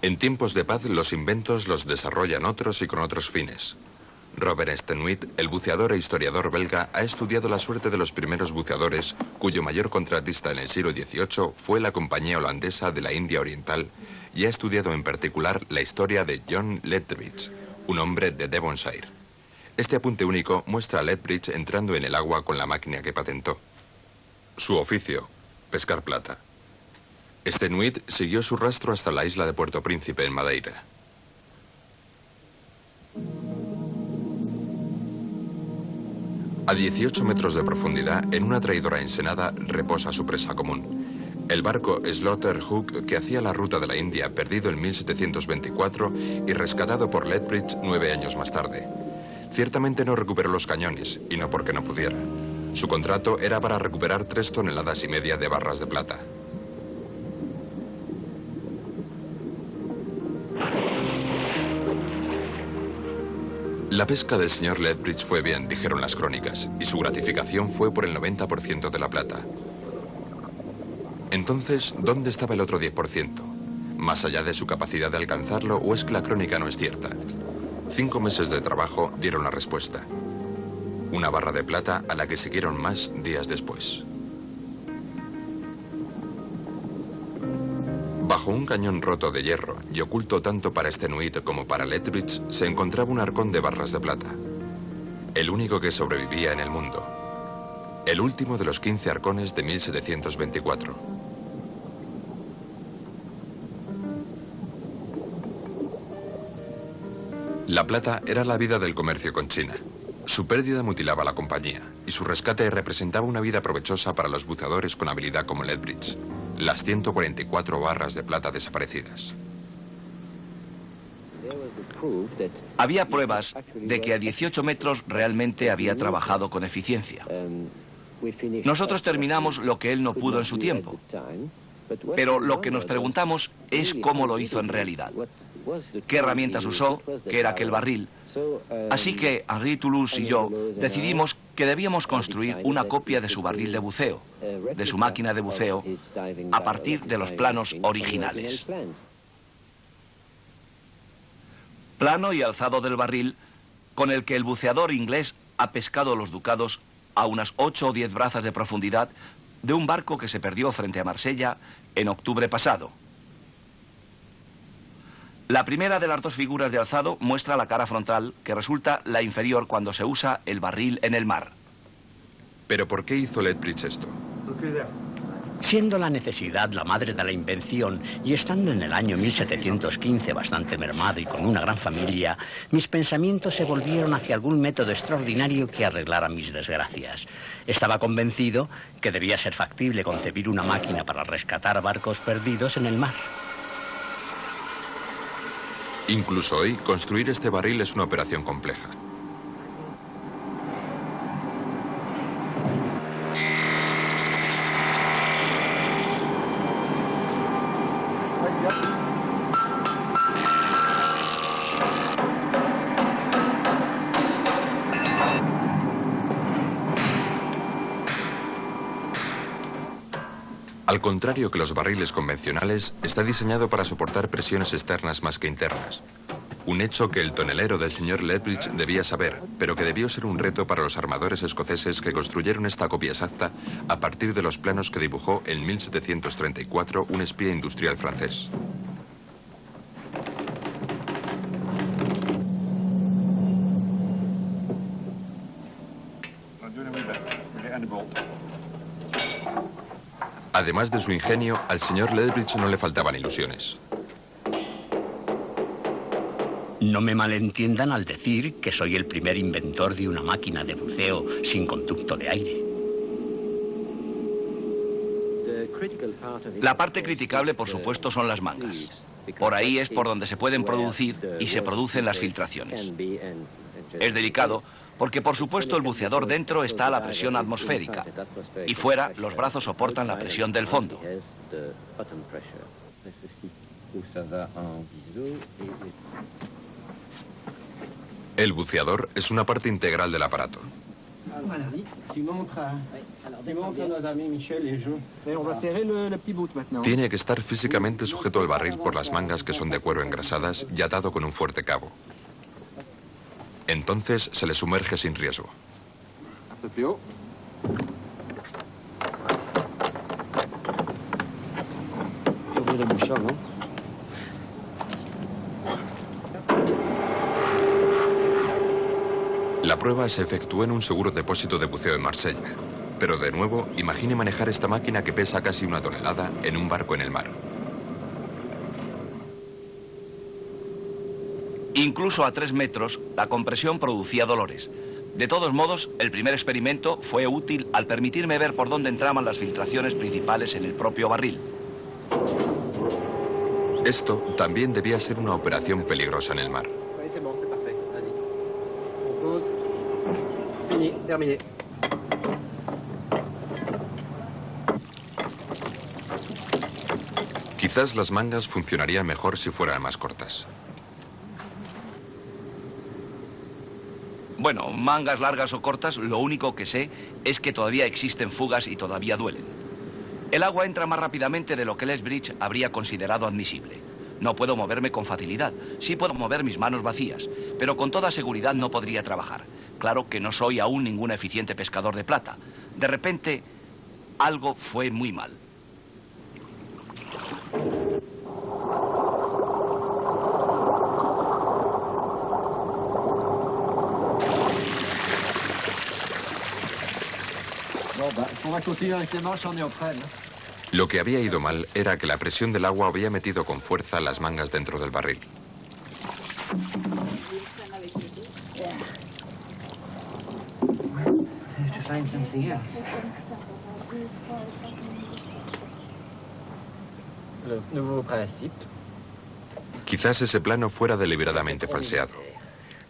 En tiempos de paz, los inventos los desarrollan otros y con otros fines. Robert Stenuit, el buceador e historiador belga, ha estudiado la suerte de los primeros buceadores, cuyo mayor contratista en el siglo XVIII fue la Compañía Holandesa de la India Oriental, y ha estudiado en particular la historia de John Lethbridge, un hombre de Devonshire. Este apunte único muestra a Lethbridge entrando en el agua con la máquina que patentó. Su oficio, pescar plata. Stenuit siguió su rastro hasta la isla de Puerto Príncipe, en Madeira. A 18 metros de profundidad, en una traidora ensenada, reposa su presa común. El barco Slaughter Hook, que hacía la ruta de la India, perdido en 1724 y rescatado por Lethbridge 9 años más tarde. Ciertamente no recuperó los cañones, y no porque no pudiera. Su contrato era para recuperar 3,5 toneladas de barras de plata. La pesca del señor Lethbridge fue bien, dijeron las crónicas, y su gratificación fue por el 90% de la plata. Entonces, ¿dónde estaba el otro 10%? ¿Más allá de su capacidad de alcanzarlo, o es que la crónica no es cierta? 5 meses de trabajo dieron la respuesta. Una barra de plata a la que siguieron más días después. Bajo un cañón roto de hierro y oculto tanto para Stenuit como para Lethbridge se encontraba un arcón de barras de plata. El único que sobrevivía en el mundo. El último de los 15 arcones de 1724. La plata era la vida del comercio con China. Su pérdida mutilaba a la compañía y su rescate representaba una vida provechosa para los buceadores con habilidad como Lethbridge. Las 144 barras de plata desaparecidas. Había pruebas de que a 18 metros realmente había trabajado con eficiencia. Nosotros terminamos lo que él no pudo en su tiempo, pero lo que nos preguntamos es cómo lo hizo en realidad. ¿Qué herramientas usó? ¿Qué era aquel barril? Así que Henri Toulouse y yo decidimos que debíamos construir una copia de su barril de buceo, de su máquina de buceo, a partir de los planos originales. Plano y alzado del barril con el que el buceador inglés ha pescado los ducados a unas 8 o 10 brazas de profundidad de un barco que se perdió frente a Marsella en octubre pasado. La primera de las dos figuras de alzado muestra la cara frontal, que resulta la inferior cuando se usa el barril en el mar. ¿Pero por qué hizo Lethbridge esto? Siendo la necesidad la madre de la invención y estando en el año 1715 bastante mermado y con una gran familia, mis pensamientos se volvieron hacia algún método extraordinario que arreglara mis desgracias. Estaba convencido que debía ser factible concebir una máquina para rescatar barcos perdidos en el mar. Incluso hoy, construir este barril es una operación compleja. Al contrario que los barriles convencionales, está diseñado para soportar presiones externas más que internas. Un hecho que el tonelero del señor Lethbridge debía saber, pero que debió ser un reto para los armadores escoceses que construyeron esta copia exacta a partir de los planos que dibujó en 1734 un espía industrial francés. Además de su ingenio, al señor Lethbridge no le faltaban ilusiones. No me malentiendan al decir que soy el primer inventor de una máquina de buceo sin conducto de aire. La parte criticable, por supuesto, son las mangas. Por ahí es por donde se pueden producir y se producen las filtraciones. Es delicado porque, por supuesto, el buceador dentro está a la presión atmosférica y fuera los brazos soportan la presión del fondo. El buceador es una parte integral del aparato. Tiene que estar físicamente sujeto al barril por las mangas que son de cuero engrasadas y atado con un fuerte cabo. Entonces se le sumerge sin riesgo. La prueba se efectuó en un seguro depósito de buceo en Marsella. Pero de nuevo, imagine manejar esta máquina que pesa casi 1 tonelada en un barco en el mar. Incluso a 3 metros, la compresión producía dolores. De todos modos, el primer experimento fue útil al permitirme ver por dónde entraban las filtraciones principales en el propio barril. Esto también debía ser una operación peligrosa en el mar. Quizás las mangas funcionarían mejor si fueran más cortas. Bueno, mangas largas o cortas, lo único que sé es que todavía existen fugas y todavía duelen. El agua entra más rápidamente de lo que Lethbridge habría considerado admisible. No puedo moverme con facilidad. Sí puedo mover mis manos vacías, pero con toda seguridad no podría trabajar. Claro que no soy aún ningún eficiente pescador de plata. De repente, algo fue muy mal. Lo que había ido mal era que la presión del agua había metido con fuerza las mangas dentro del barril. Quizás ese plano fuera deliberadamente falseado.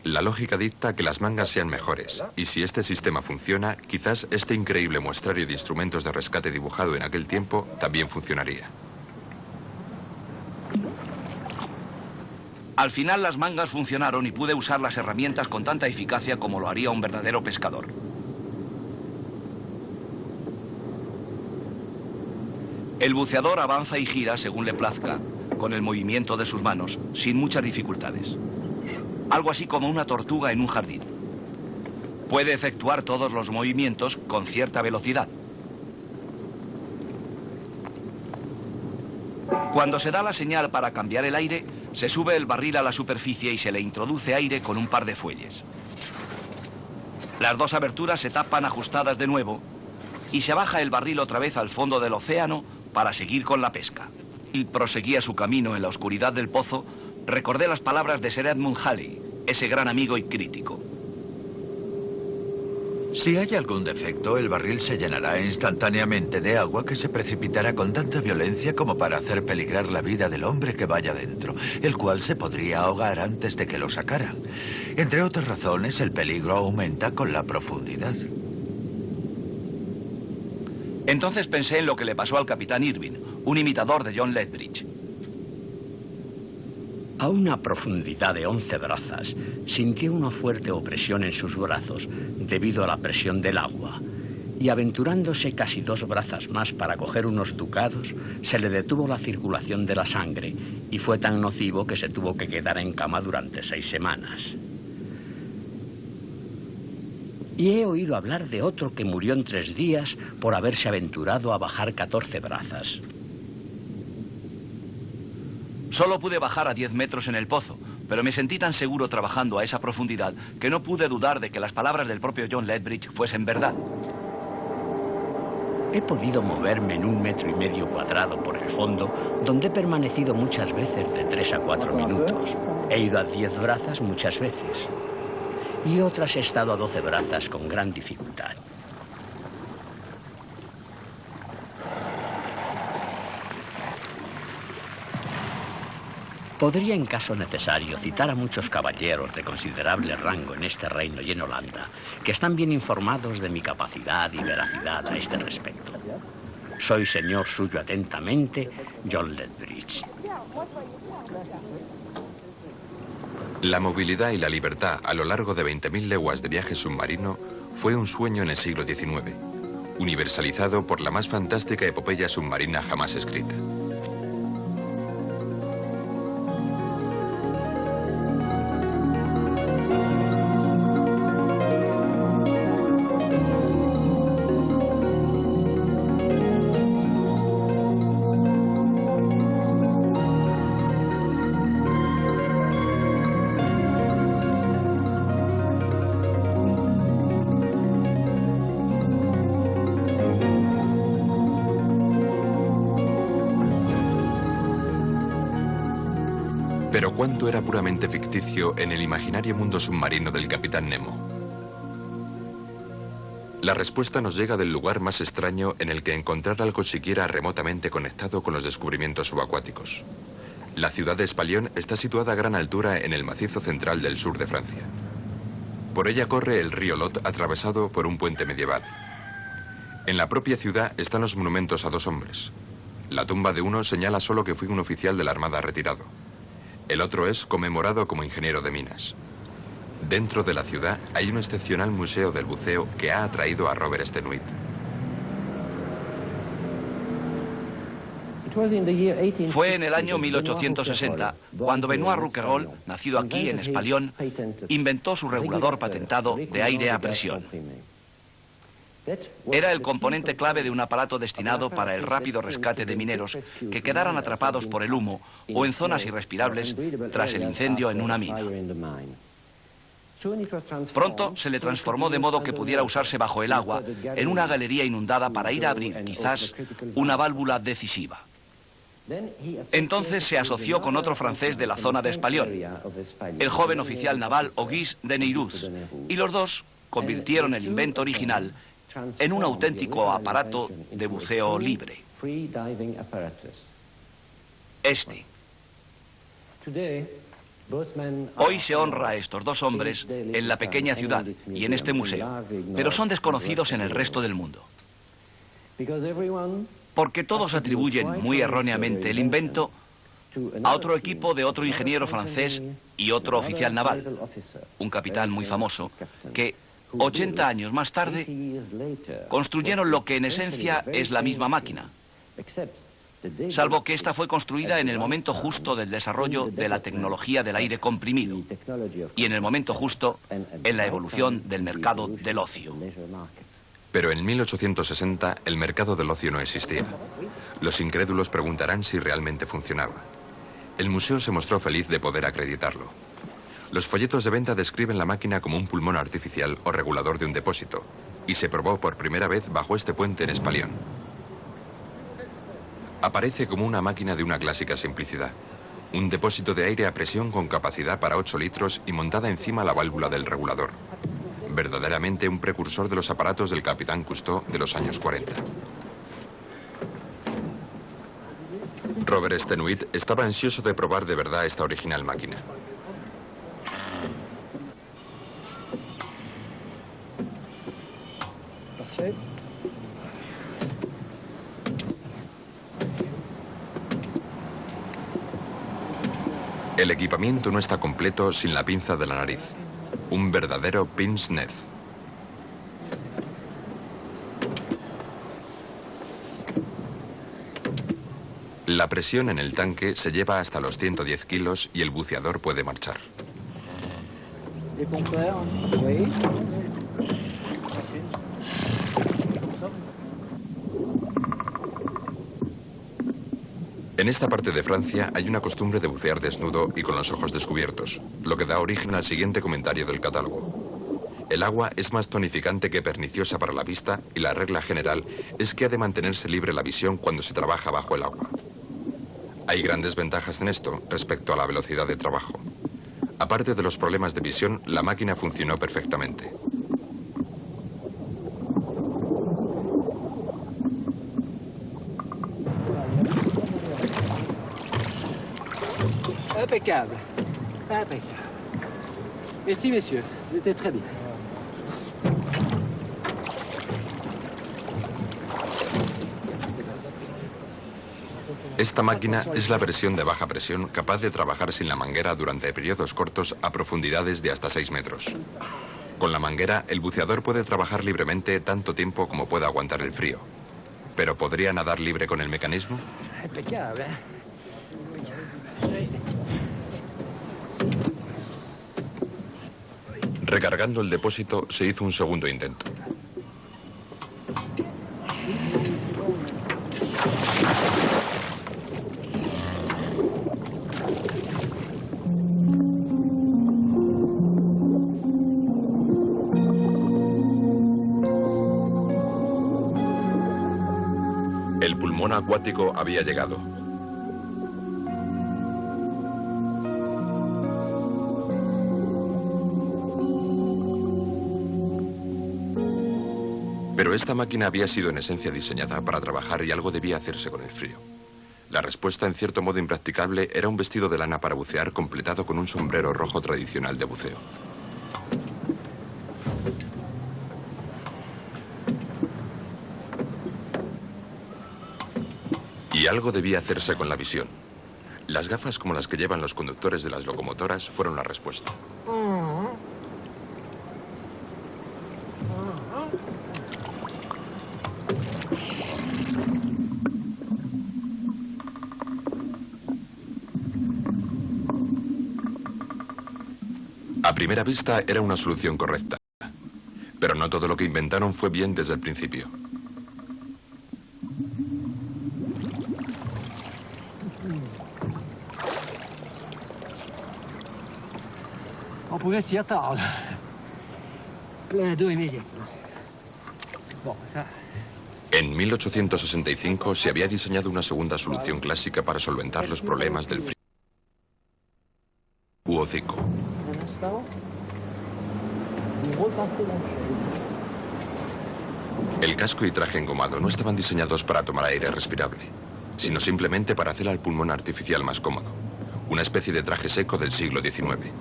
La lógica dicta que las mangas sean mejores, y si este sistema funciona, quizás este increíble muestrario de instrumentos de rescate dibujado en aquel tiempo también funcionaría. Al final las mangas funcionaron y pude usar las herramientas con tanta eficacia como lo haría un verdadero pescador. El buceador avanza y gira según le plazca, con el movimiento de sus manos, sin muchas dificultades. Algo así como una tortuga en un jardín. Puede efectuar todos los movimientos con cierta velocidad. Cuando se da la señal para cambiar el aire, se sube el barril a la superficie y se le introduce aire con un par de fuelles. Las 2 aberturas se tapan ajustadas de nuevo y se baja el barril otra vez al fondo del océano para seguir con la pesca. Y proseguía su camino en la oscuridad del pozo. Recordé las palabras de Sir Edmund Halley, ese gran amigo y crítico. Si hay algún defecto, el barril se llenará instantáneamente de agua que se precipitará con tanta violencia como para hacer peligrar la vida del hombre que vaya dentro, el cual se podría ahogar antes de que lo sacaran. Entre otras razones, el peligro aumenta con la profundidad. Entonces pensé en lo que le pasó al capitán Irving, un imitador de John Lethbridge. A una profundidad de 11 brazas, sintió una fuerte opresión en sus brazos debido a la presión del agua, y aventurándose casi 2 brazas más para coger unos ducados, se le detuvo la circulación de la sangre y fue tan nocivo que se tuvo que quedar en cama durante 6 semanas. Y he oído hablar de otro que murió en 3 días por haberse aventurado a bajar 14 brazas. Solo pude bajar a 10 metros en el pozo, pero me sentí tan seguro trabajando a esa profundidad que no pude dudar de que las palabras del propio John Lethbridge fuesen verdad. He podido moverme en 1,5 metros cuadrado por el fondo, donde he permanecido muchas veces de 3 a 4 minutos. He ido a 10 brazas muchas veces, y otras he estado a 12 brazas con gran dificultad. Podría, en caso necesario, citar a muchos caballeros de considerable rango en este reino y en Holanda, que están bien informados de mi capacidad y veracidad a este respecto. Soy, señor suyo atentamente, John Lethbridge. La movilidad y la libertad a lo largo de 20.000 leguas de viaje submarino fue un sueño en el siglo XIX, universalizado por la más fantástica epopeya submarina jamás escrita. Pero ¿cuánto era puramente ficticio en el imaginario mundo submarino del Capitán Nemo? La respuesta nos llega del lugar más extraño en el que encontrar algo siquiera remotamente conectado con los descubrimientos subacuáticos. La ciudad de Espalión está situada a gran altura en el macizo central del sur de Francia. Por ella corre el río Lot, atravesado por un puente medieval. En la propia ciudad están los monumentos a dos hombres. La tumba de uno señala solo que fue un oficial de la Armada retirado. El otro es conmemorado como ingeniero de minas. Dentro de la ciudad hay un excepcional museo del buceo que ha atraído a Robert Stenuit. Fue en el año 1860 cuando Benoît Rouquayrol, nacido aquí en Espalión, inventó su regulador patentado de aire a presión. Era el componente clave de un aparato destinado para el rápido rescate de mineros que quedaran atrapados por el humo o en zonas irrespirables tras el incendio en una mina. Pronto se le transformó de modo que pudiera usarse bajo el agua en una galería inundada para ir a abrir, quizás, una válvula decisiva. Entonces se asoció con otro francés de la zona de Espalión, el joven oficial naval Auguste de Neyrouz, y los dos convirtieron el invento original en un auténtico aparato de buceo libre. Este. Hoy se honra a estos dos hombres en la pequeña ciudad y en este museo, pero son desconocidos en el resto del mundo. Porque todos atribuyen muy erróneamente el invento a otro equipo de otro ingeniero francés y otro oficial naval, un capitán muy famoso, que 80 años más tarde construyeron lo que en esencia es la misma máquina, salvo que esta fue construida en el momento justo del desarrollo de la tecnología del aire comprimido y en el momento justo en la evolución del mercado del ocio. Pero en 1860 el mercado del ocio no existía. Los incrédulos preguntarán si realmente funcionaba. El museo se mostró feliz de poder acreditarlo. Los folletos de venta describen la máquina como un pulmón artificial o regulador de un depósito, y se probó por primera vez bajo este puente en Espalión. Aparece como una máquina de una clásica simplicidad. Un depósito de aire a presión con capacidad para 8 litros y montada encima la válvula del regulador. Verdaderamente un precursor de los aparatos del Capitán Cousteau de los años 40. Robert Stenuit estaba ansioso de probar de verdad esta original máquina. El equipamiento no está completo sin la pinza de la nariz. Un verdadero pince-nez. La presión en el tanque se lleva hasta los 110 kilos y el buceador puede marchar. En esta parte de Francia hay una costumbre de bucear desnudo y con los ojos descubiertos, lo que da origen al siguiente comentario del catálogo. El agua es más tonificante que perniciosa para la vista y la regla general es que ha de mantenerse libre la visión cuando se trabaja bajo el agua. Hay grandes ventajas en esto respecto a la velocidad de trabajo. Aparte de los problemas de visión, la máquina funcionó perfectamente. Impeccable. Impeccable. Merci, messieurs. C'était très bien. Esta máquina es la versión de baja presión capaz de trabajar sin la manguera durante periodos cortos a profundidades de hasta 6 metros. Con la manguera, el buceador puede trabajar libremente tanto tiempo como pueda aguantar el frío. ¿Pero podría nadar libre con el mecanismo? Impecable, ¿eh? Recargando el depósito, se hizo un segundo intento. El pulmón acuático había llegado. Pero esta máquina había sido en esencia diseñada para trabajar y algo debía hacerse con el frío. La respuesta, en cierto modo impracticable, era un vestido de lana para bucear completado con un sombrero rojo tradicional de buceo. Y algo debía hacerse con la visión. Las gafas como las que llevan los conductores de las locomotoras fueron la respuesta. A primera vista era una solución correcta, pero no todo lo que inventaron fue bien desde el principio. On pouvait s'y attendre. Plein d'eau immédiatement. Bon, ça... En 1865 se había diseñado una segunda solución clásica para solventar los problemas del frío u hocico. El casco y traje engomado no estaban diseñados para tomar aire respirable, sino simplemente para hacer al pulmón artificial más cómodo. Una especie de traje seco del siglo XIX.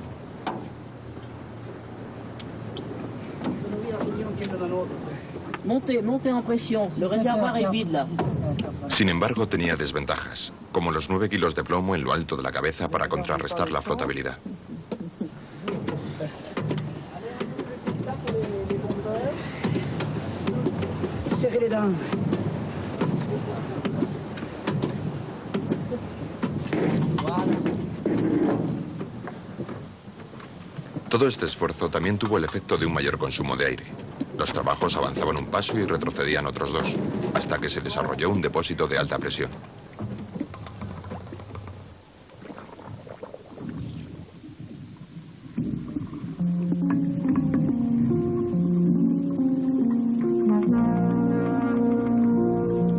Montez en presión. Le réservoir est vide là. Sin embargo, tenía desventajas, como los 9 kilos de plomo en lo alto de la cabeza para contrarrestar la flotabilidad. Serrez les dents. Todo este esfuerzo también tuvo el efecto de un mayor consumo de aire. Los trabajos avanzaban un paso y retrocedían otros dos, hasta que se desarrolló un depósito de alta presión.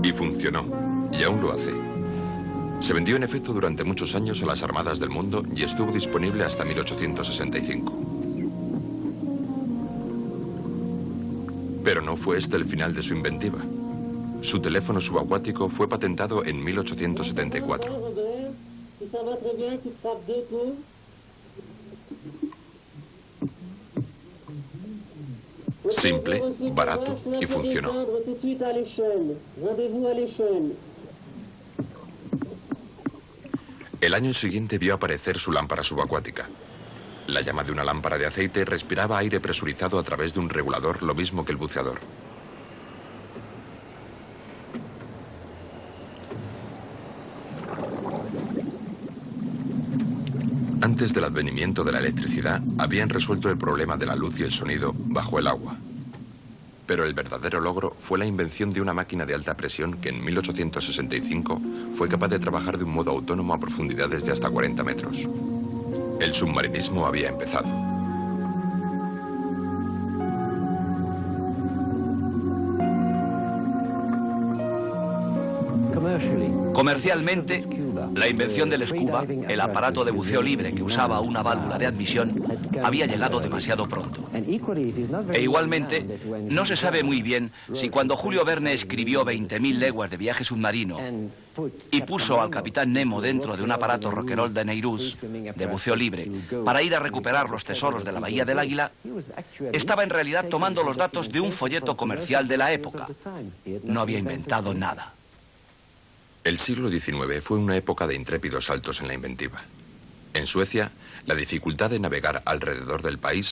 Y funcionó, y aún lo hace. Se vendió en efecto durante muchos años a las armadas del mundo y estuvo disponible hasta 1865. Pero no fue este el final de su inventiva. Su teléfono subacuático fue patentado en 1874. Simple, barato y funcionó. El año siguiente vio aparecer su lámpara subacuática. La llama de una lámpara de aceite respiraba aire presurizado a través de un regulador, lo mismo que el buceador. Antes del advenimiento de la electricidad, habían resuelto el problema de la luz y el sonido bajo el agua. Pero el verdadero logro fue la invención de una máquina de alta presión que en 1865 fue capaz de trabajar de un modo autónomo a profundidades de hasta 40 metros. El submarinismo había empezado. Comercialmente, la invención del scuba, el aparato de buceo libre que usaba una válvula de admisión, había llegado demasiado pronto. E igualmente, no se sabe muy bien si cuando Julio Verne escribió 20.000 leguas de viaje submarino y puso al capitán Nemo dentro de un aparato Roquerolles de Neiruz de buceo libre para ir a recuperar los tesoros de la Bahía del Águila, estaba en realidad tomando los datos de un folleto comercial de la época. No había inventado nada. El siglo XIX fue una época de intrépidos saltos en la inventiva. En Suecia, la dificultad de navegar alrededor del país